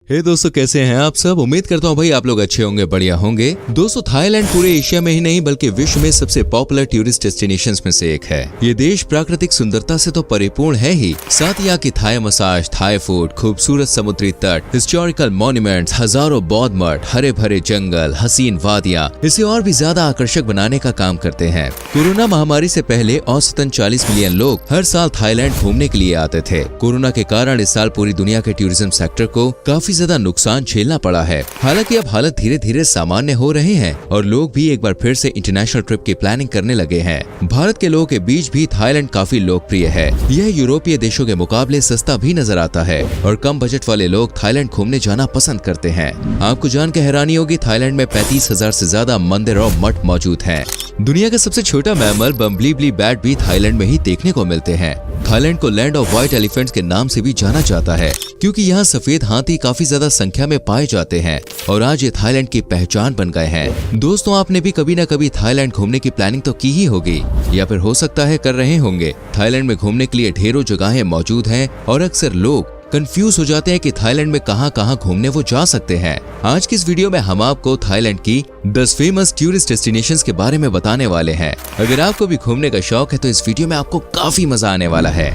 हे दोस्तों, कैसे हैं आप सब। उम्मीद करता हूँ भाई आप लोग अच्छे होंगे, बढ़िया होंगे। दोस्तों, थाईलैंड पूरे एशिया में ही नहीं बल्कि विश्व में सबसे पॉपुलर टूरिस्ट डेस्टिनेशंस में से एक है। ये देश प्राकृतिक सुंदरता से तो परिपूर्ण है ही, साथ ही यहाँ की थाई मसाज, थाई फूड, खूबसूरत समुद्री तट, हिस्टोरिकल मॉन्यूमेंट्स, हजारों बौद्ध मठ, हरे भरे जंगल, हसीन वादियाँ इसे और भी ज्यादा आकर्षक बनाने का काम करते हैं। कोरोना महामारी से पहले औसतन 40 मिलियन लोग हर साल थाईलैंड घूमने के लिए आते थे। कोरोना के कारण इस साल पूरी दुनिया के टूरिज्म सेक्टर को काफी ज्यादा नुकसान झेलना पड़ा है। हालांकि अब हालत धीरे धीरे सामान्य हो रहे हैं और लोग भी एक बार फिर से इंटरनेशनल ट्रिप की प्लानिंग करने लगे हैं। भारत के लोगों के बीच भी थाईलैंड काफी लोकप्रिय है। यह यूरोपीय देशों के मुकाबले सस्ता भी नजर आता है और कम बजट वाले लोग थाईलैंड घूमने जाना पसंद करते हैं। आपको जानकर हैरानी होगी, थाईलैंड में 35,000 से ज्यादा मंदिर और मठ मौजूद हैं। दुनिया का सबसे छोटा मैमल बम्बलीबी बैट भी थाईलैंड में ही देखने को मिलते हैं। थाईलैंड को लैंड ऑफ व्हाइट एलिफेंट्स के नाम से भी जाना जाता है क्योंकि यहाँ सफेद हाथी काफी ज्यादा संख्या में पाए जाते हैं और आज ये थाईलैंड की पहचान बन गए हैं। दोस्तों, आपने भी कभी न कभी थाईलैंड घूमने की प्लानिंग तो की ही होगी या फिर हो सकता है कर रहे होंगे। थाईलैंड में घूमने के लिए ढेरों जगहें मौजूद हैं और अक्सर लोग कंफ्यूज हो जाते हैं कि थाईलैंड में कहां घूमने वो जा सकते हैं। आज की इस वीडियो में हम आपको थाईलैंड की 10 फेमस टूरिस्ट डेस्टिनेशंस के बारे में बताने वाले हैं। अगर आपको भी घूमने का शौक है तो इस वीडियो में आपको काफी मजा आने वाला है।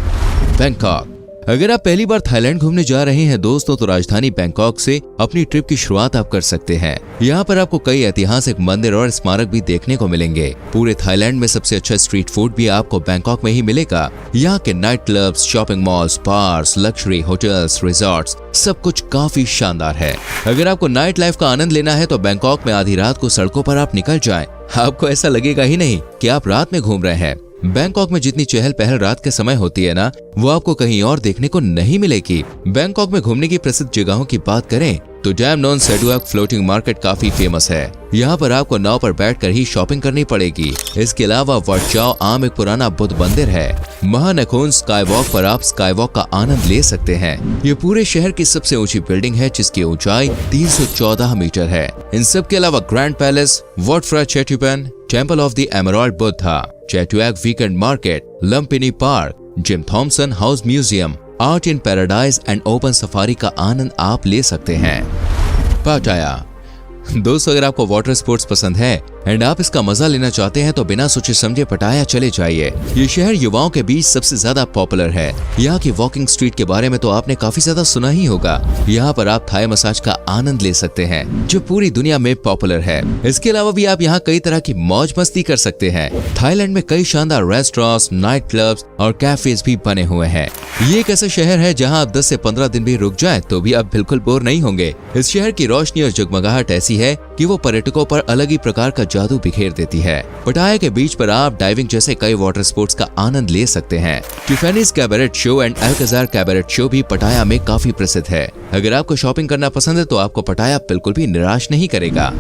बैंकॉक। अगर आप पहली बार थाईलैंड घूमने जा रहे हैं दोस्तों, तो राजधानी बैंकॉक से अपनी ट्रिप की शुरुआत आप कर सकते हैं। यहाँ पर आपको कई ऐतिहासिक मंदिर और स्मारक भी देखने को मिलेंगे। पूरे थाईलैंड में सबसे अच्छा स्ट्रीट फूड भी आपको बैंकॉक में ही मिलेगा। यहाँ के night clubs, shopping malls, bars, luxury hotels, resorts सब कुछ काफी शानदार है। अगर आपको नाइट लाइफ का आनंद लेना है तो बैंकॉक में आधी रात को सड़कों पर आप निकल जाएं। आपको ऐसा लगेगा ही नहीं कि आप रात में घूम रहे हैं। बैंकॉक में जितनी चहल पहल रात के समय होती है ना, वो आपको कहीं और देखने को नहीं मिलेगी। बैंकॉक में घूमने की प्रसिद्ध जगहों की बात करें तो डैम नॉन सेडुआक फ्लोटिंग मार्केट काफी फेमस है। यहाँ पर आपको नाव पर बैठकर ही शॉपिंग करनी पड़ेगी। इसके अलावा वाट चाओ आम एक पुराना बुद्ध मंदिर है। महानखोन स्काई वॉक पर आप स्काई वॉक का आनंद ले सकते हैं। ये पूरे शहर की सबसे ऊंची बिल्डिंग है जिसकी ऊंचाई 314 मीटर है। इन सब के अलावा Grand Palace, Wat Phra Chetuphon, temple of the Emerald Buddha, Chatuchak weekend market, Lumpini park, Jim Thompson house museum, art in paradise and open safari का आनंद आप ले सकते हैं। पाटाया। दोस्तों, अगर आपको वाटर स्पोर्ट्स पसंद है एंड आप इसका मजा लेना चाहते हैं तो बिना सोचे समझे पटाया चले जाइए। ये शहर युवाओं के बीच सबसे ज्यादा पॉपुलर है। यहाँ की वॉकिंग स्ट्रीट के बारे में तो आपने काफी ज्यादा सुना ही होगा। यहाँ पर आप थाई मसाज का आनंद ले सकते हैं जो पूरी दुनिया में पॉपुलर है। इसके अलावा भी आप यहाँ कई तरह की मौज मस्ती कर सकते हैं। थाईलैंड में कई शानदार रेस्टोरेंट्स, नाइट क्लब्स और कैफेज भी बने हुए हैं। ये एक ऐसा शहर है जहाँ आप 10 से 15 दिन भी रुक जाए तो भी आप बिल्कुल बोर नहीं होंगे। इस शहर की रोशनी और जगमगाहट ऐसी है कि वो पर्यटकों पर अलग ही प्रकार का जादू बिखेर देती है। पटाया के बीच पर आप डाइविंग जैसे कई वाटर स्पोर्ट्स का आनंद ले सकते हैं। Tiffany's cabaret show and Alcazar cabaret show भी पटाया में काफी प्रसिद्ध है। अगर आपको शॉपिंग करना पसंद है तो आपको पटाया बिल्कुल भी निराश नहीं करेगा।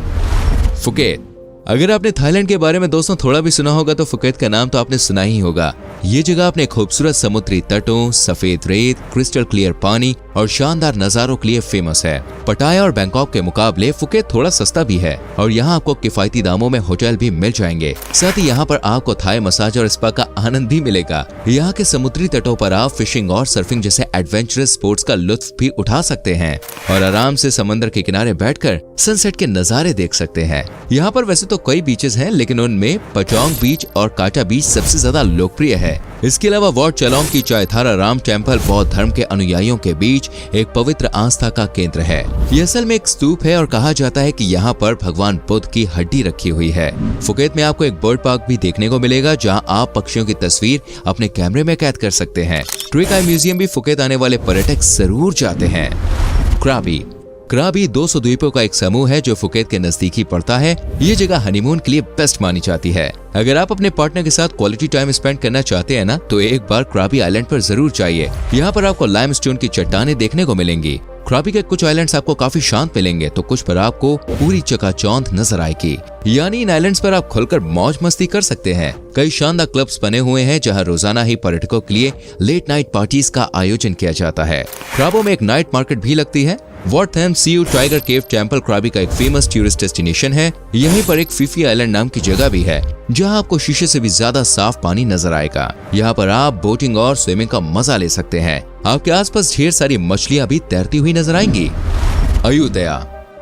फुकेत। अगर आपने थाईलैंड के बारे में दोस्तों थोड़ा भी सुना होगा तो फुकेत का नाम तो आपने सुना ही होगा। ये जगह अपने खूबसूरत समुद्री तटों, सफेद रेत, क्रिस्टल क्लियर पानी और शानदार नजारों के लिए फेमस है। पटाया और बैंकॉक के मुकाबले फुकेत थोड़ा सस्ता भी है और यहाँ आपको किफायती दामों में होटल भी मिल जाएंगे। साथ ही यहाँ पर आपको थाई मसाज और स्पा का आनंद भी मिलेगा। यहाँ के समुद्री तटों पर आप फिशिंग और सर्फिंग जैसे एडवेंचरस स्पोर्ट्स का लुत्फ भी उठा सकते हैं और आराम से समंदर के किनारे बैठकर सनसेट के नजारे देख सकते हैं। यहाँ पर वैसे तो कई बीचेस हैं लेकिन उनमें पचोंग बीच और काटा बीच सबसे ज्यादा लोकप्रिय है। इसके अलावा वॉट चलोंग की चायथारा राम टेम्पल बौद्ध धर्म के अनुयायियों के बीच एक पवित्र आस्था का केंद्र है। यह असल में एक स्तूप है और कहा जाता है कि यहाँ पर भगवान बुद्ध की हड्डी रखी हुई है। फुकेत में आपको एक बर्ड पार्क भी देखने को मिलेगा जहाँ आप पक्षियों की तस्वीर अपने कैमरे में कैद कर सकते हैं। ट्रिक आई म्यूजियम भी फुकेत आने वाले पर्यटक जरूर जाते हैं। क्राबी। क्राबी 200 द्वीपों का एक समूह है जो फुकेत के नजदीक ही पड़ता है। ये जगह हनीमून के लिए बेस्ट मानी जाती है। अगर आप अपने पार्टनर के साथ क्वालिटी टाइम स्पेंड करना चाहते हैं ना तो एक बार क्राबी आइलैंड पर जरूर जाइए। यहाँ पर आपको लाइमस्टोन की चट्टानें देखने को मिलेंगी। क्राबी के कुछ आइलैंड्स आपको काफी शांत मिलेंगे तो कुछ पर आपको पूरी चकाचौंध नजर आएगी। यानी इन आइलैंड्स पर आप खुलकर मौज मस्ती कर सकते हैं। कई शानदार क्लब्स बने हुए हैं जहां रोजाना ही पर्यटकों के लिए लेट नाइट पार्टीज का आयोजन किया जाता है। क्राबो में एक नाइट मार्केट भी लगती है। Wat Tham Sua tiger cave temple Krabi का एक फेमस टूरिस्ट डेस्टिनेशन है। यहीं पर एक फीफी आइलैंड नाम की जगह भी है जहां आपको शीशे से भी ज्यादा साफ पानी नजर आएगा। यहाँ पर आप बोटिंग और स्विमिंग का मजा ले सकते हैं। आपके आसपास ढेर सारी मछलियां भी तैरती हुई नजर आएंगी। अयोध्या।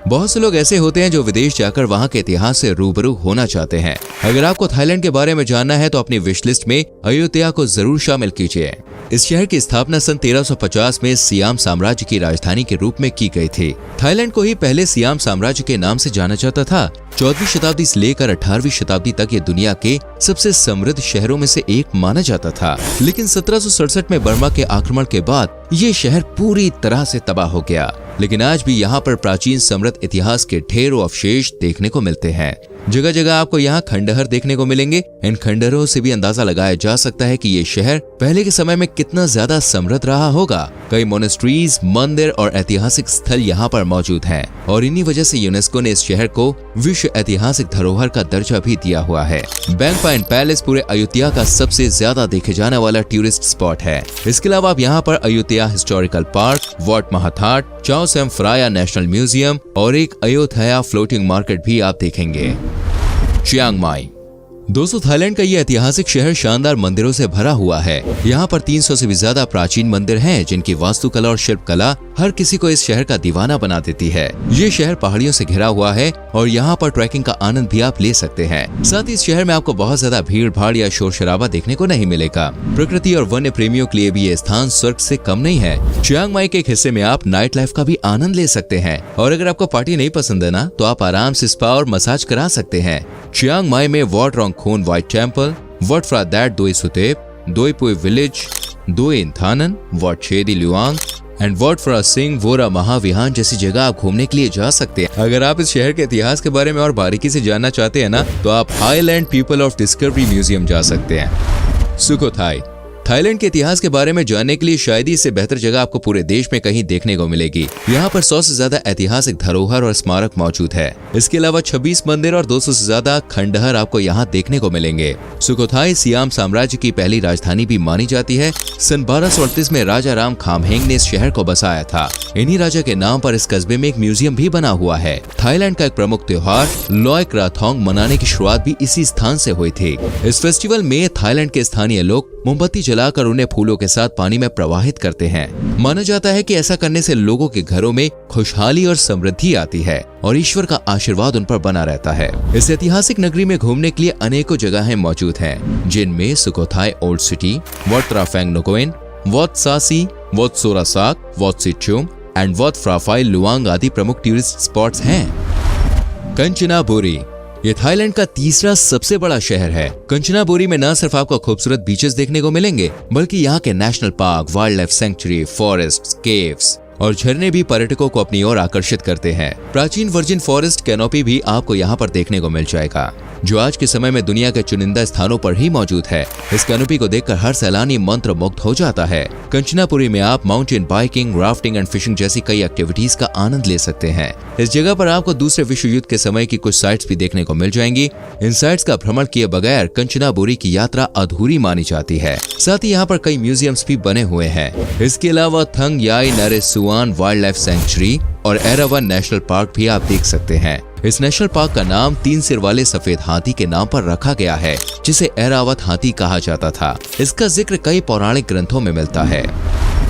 बहुत से लोग ऐसे होते हैं जो विदेश जाकर वहां के इतिहास से रूबरू होना चाहते हैं। अगर आपको थाईलैंड के बारे में जानना है तो अपनी विश लिस्ट में अयोध्या को जरूर शामिल कीजिए। इस शहर की स्थापना सन 1350 में सियाम साम्राज्य की राजधानी के रूप में की गई थी। थाईलैंड को ही पहले सियाम साम्राज्य के नाम से जाना जाता था। 14वीं शताब्दी से लेकर 18वीं शताब्दी तक ये दुनिया के सबसे समृद्ध शहरों में से एक माना जाता था। लेकिन 1767 में बर्मा के आक्रमण के बाद ये शहर पूरी तरह से तबाह हो गया। लेकिन आज भी यहाँ पर प्राचीन समृद्ध इतिहास के ढेरों अवशेष देखने को मिलते हैं। जगह जगह आपको यहाँ खंडहर देखने को मिलेंगे। इन खंडहरों से भी अंदाजा लगाया जा सकता है कि ये शहर पहले के समय में कितना ज्यादा समृद्ध रहा होगा। कई मोनेस्ट्रीज, मंदिर और ऐतिहासिक स्थल यहाँ पर मौजूद हैं और इन्हीं वजह से यूनेस्को ने इस शहर को विश्व ऐतिहासिक धरोहर का दर्जा भी दिया हुआ है। बैंगपाइन पैलेस पूरे अयोध्या का सबसे ज्यादा देखे जाने वाला टूरिस्ट स्पॉट है। इसके अलावा आप यहाँ पर अयोध्या हिस्टोरिकल पार्क, वॉट महाथाट, चाओ सैम फ्राया नेशनल म्यूजियम और एक अयोध्या फ्लोटिंग मार्केट भी आप देखेंगे। Chiang Mai. दोस्तों, थाईलैंड का ये ऐतिहासिक शहर शानदार मंदिरों से भरा हुआ है। यहाँ पर 300 से भी ज्यादा प्राचीन मंदिर हैं, जिनकी वास्तुकला और शिल्पकला हर किसी को इस शहर का दीवाना बना देती है। ये शहर पहाड़ियों से घिरा हुआ है और यहाँ पर ट्रैकिंग का आनंद भी आप ले सकते हैं। साथ ही इस शहर में आपको बहुत ज्यादा भीड़ भाड़ या शोर शराबा देखने को नहीं मिलेगा। प्रकृति और वन्य प्रेमियों के लिए भी ये स्थान स्वर्ग से कम नहीं है। चियांग माई के एक हिस्से में आप नाइट लाइफ का भी आनंद ले सकते हैं और अगर आपको पार्टी नहीं पसंद है ना, तो आप आराम से स्पा और मसाज करा सकते हैं। चियांग माई में Wat Rong Khun white temple, Wat Phra That Doi Suthep, Doi Pui village, Doi Inthanon, Wat Chedi Luang and Wat Phra Singh Woramahawihan जैसी जगह आप घूमने के लिए जा सकते हैं। अगर आप इस शहर के इतिहास के बारे में और बारीकी से जानना चाहते हैं ना, तो आप highland people of discovery museum जा सकते हैं। सुखोथाई। थाईलैंड के इतिहास के बारे में जानने के लिए शायद इससे बेहतर जगह आपको पूरे देश में कहीं देखने को मिलेगी। यहाँ पर 100 से ज्यादा ऐतिहासिक धरोहर और स्मारक मौजूद है। इसके अलावा 26 मंदिर और 200 से ज्यादा खंडहर आपको यहाँ देखने को मिलेंगे। सुखोथाई सियाम साम्राज्य की पहली राजधानी भी मानी जाती है। सन 1238 में राजा राम खामहेंग ने इस शहर को बसाया था। इन्हीं राजा के नाम पर इस कस्बे में एक म्यूजियम भी बना हुआ है। थाईलैंड का एक प्रमुख त्योहार लॉय क्राथोंग मनाने की शुरुआत भी इसी स्थान से हुई थी। इस फेस्टिवल में थाईलैंड के स्थानीय लोग मोमबत्ती जलाकर उन्हें फूलों के साथ पानी में प्रवाहित करते हैं। माना जाता है कि ऐसा करने से लोगों के घरों में खुशहाली और समृद्धि आती है और ईश्वर का आशीर्वाद उन पर बना रहता है। इस ऐतिहासिक नगरी में घूमने के लिए अनेकों जगहें मौजूद हैं, जिनमें Sukhothai old city, Wat Traphang Ngoen, Wat Sa Si, Wat Sorasak, Wat Si Chum and Wat Phra Phai Luang आदि प्रमुख टूरिस्ट स्पॉट्स हैं। कंचनाबुरी। ये थाईलैंड का तीसरा सबसे बड़ा शहर है। कंचनाबुरी में न सिर्फ आपको खूबसूरत बीचेस देखने को मिलेंगे, बल्कि यहाँ के national park, wild life sanctuary, forest, caves और झरने भी पर्यटकों को अपनी ओर आकर्षित करते हैं। प्राचीन वर्जिन फॉरेस्ट कैनोपी भी आपको यहाँ पर देखने को मिल जाएगा, जो आज के समय में दुनिया के चुनिंदा स्थानों पर ही मौजूद है। इस कैनोपी को देखकर हर सैलानी मंत्र मुग्ध हो जाता है। कंचनापुरी में आप mountain biking, rafting and fishing जैसी कई एक्टिविटीज का आनंद ले सकते हैं। इस जगह पर आपको दूसरे विश्व युद्ध के समय की कुछ साइट्स भी देखने को मिल जाएंगी। इन साइट्स का भ्रमण किए बगैर कंचनाबुरी की यात्रा अधूरी मानी जाती है। साथ ही यहाँ पर कई म्यूजियम्स भी बने हुए हैं। इसके अलावा थंग याई नरेसुआन वाइल्ड लाइफ सेंचुरी और एरावन नेशनल पार्क भी आप देख सकते हैं। इस नेशनल पार्क का नाम 3 सिर वाले सफेद हाथी के नाम पर रखा गया है, जिसे एरावत हाथी कहा जाता था। इसका जिक्र कई पौराणिक ग्रंथों में मिलता है।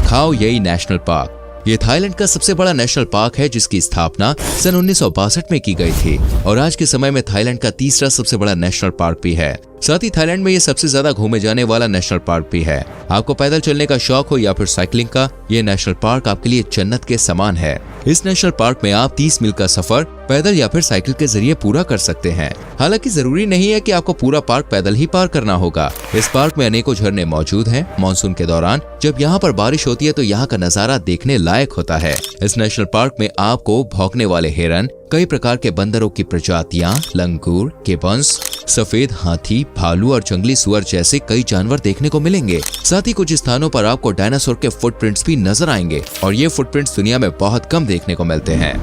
खाओ यई नेशनल पार्क ये थाईलैंड का सबसे बड़ा नेशनल पार्क है, जिसकी स्थापना सन 1962 में की गई थी और आज के समय में थाईलैंड का तीसरा सबसे बड़ा नेशनल पार्क भी है। साथ ही थाईलैंड में ये सबसे ज्यादा घूमे जाने वाला नेशनल पार्क भी है। आपको पैदल चलने का शौक हो या फिर साइकिलिंग का, ये नेशनल पार्क आपके लिए जन्नत के समान है। इस नेशनल पार्क में आप 30 मील का सफर पैदल या फिर साइकिल के जरिए पूरा कर सकते हैं। हालांकि जरूरी नहीं है कि आपको पूरा पार्क पैदल ही पार करना होगा। इस पार्क में अनेकों झरने मौजूद हैं। मानसून के दौरान जब यहाँ पर बारिश होती है तो यहाँ का नजारा देखने लायक होता है। इस नेशनल पार्क में आपको भौंकने वाले हिरन, कई प्रकार के बंदरों की प्रजातियां, लंगूर, केबंस, सफेद हाथी, भालू और जंगली सुअर जैसे कई जानवर देखने को मिलेंगे। साथ ही कुछ स्थानों पर आपको डायनासोर के फुटप्रिंट्स भी नजर आएंगे और ये फुटप्रिंट्स दुनिया में बहुत कम देखने को मिलते हैं।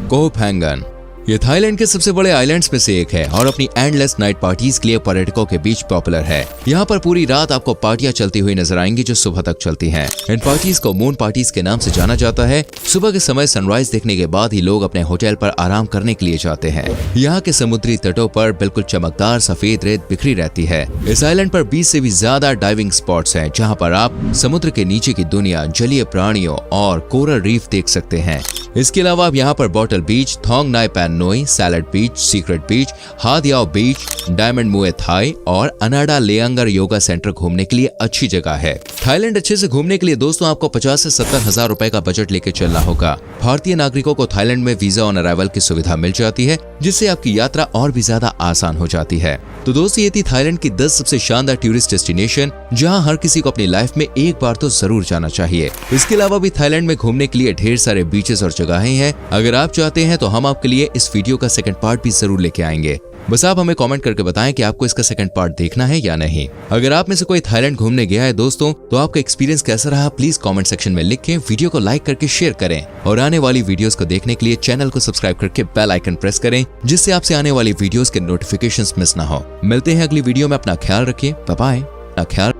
कोह फैंगन ये थाईलैंड के सबसे बड़े आइलैंड्स में से एक है और अपनी एंडलेस नाइट पार्टीज के लिए पर्यटकों के बीच पॉपुलर है। यहाँ पर पूरी रात आपको पार्टियां चलती हुई नजर आएंगी जो सुबह तक चलती हैं। इन पार्टीज को मून पार्टीज के नाम से जाना जाता है। सुबह के समय सनराइज देखने के बाद ही लोग अपने होटल पर आराम करने के लिए जाते हैं। यहाँ के समुद्री तटों पर बिल्कुल चमकदार सफेद रेत बिखरी रहती है। इस आइलैंड पर 20 से भी ज्यादा डाइविंग स्पॉट्स हैं, जहाँ पर आप समुद्र के नीचे की दुनिया, जलीय प्राणियों और कोरल रीफ देख सकते हैं। इसके अलावा आप यहाँ पर बॉटल बीच, थोंग नाई पैन नोई, सैलड बीच, सीक्रेट बीच, हाद याओ बीच, डायमंड मुए थाई और अनाडा लेंगर योगा सेंटर घूमने के लिए अच्छी जगह है। थाईलैंड अच्छे से घूमने के लिए दोस्तों आपको 50 से 70 हजार रुपए का बजट लेके चलना होगा। भारतीय नागरिकों को थाईलैंड में वीजा ऑन अराइवल की सुविधा मिल जाती है, जिससे आपकी यात्रा और भी ज्यादा आसान हो जाती है। तो दोस्तों, ये थी थाईलैंड की 10 सबसे शानदार टूरिस्ट डेस्टिनेशन, जहां हर किसी को अपनी लाइफ में एक बार तो जरूर जाना चाहिए। इसके अलावा भी थाईलैंड में घूमने के लिए ढेर सारे बीचेस और जगहें हैं। अगर आप चाहते हैं तो हम आपके लिए इस वीडियो का सेकंड पार्ट भी जरूर लेके आएंगे। बस आप हमें कमेंट करके बताएं कि आपको इसका सेकंड पार्ट देखना है या नहीं। अगर आप में से कोई थाईलैंड घूमने गया है दोस्तों, तो आपका एक्सपीरियंस कैसा रहा प्लीज कमेंट सेक्शन में लिखें। वीडियो को लाइक करके शेयर करें और आने वाली वीडियोस को देखने के लिए चैनल को सब्सक्राइब करके बेल आइकन प्रेस करें, जिससे आपसे आने वाली वीडियोस के नोटिफिकेशंस मिस ना हो। मिलते हैं अगली वीडियो में। अपना ख्याल रखिए। Bye bye. अपना ख्याल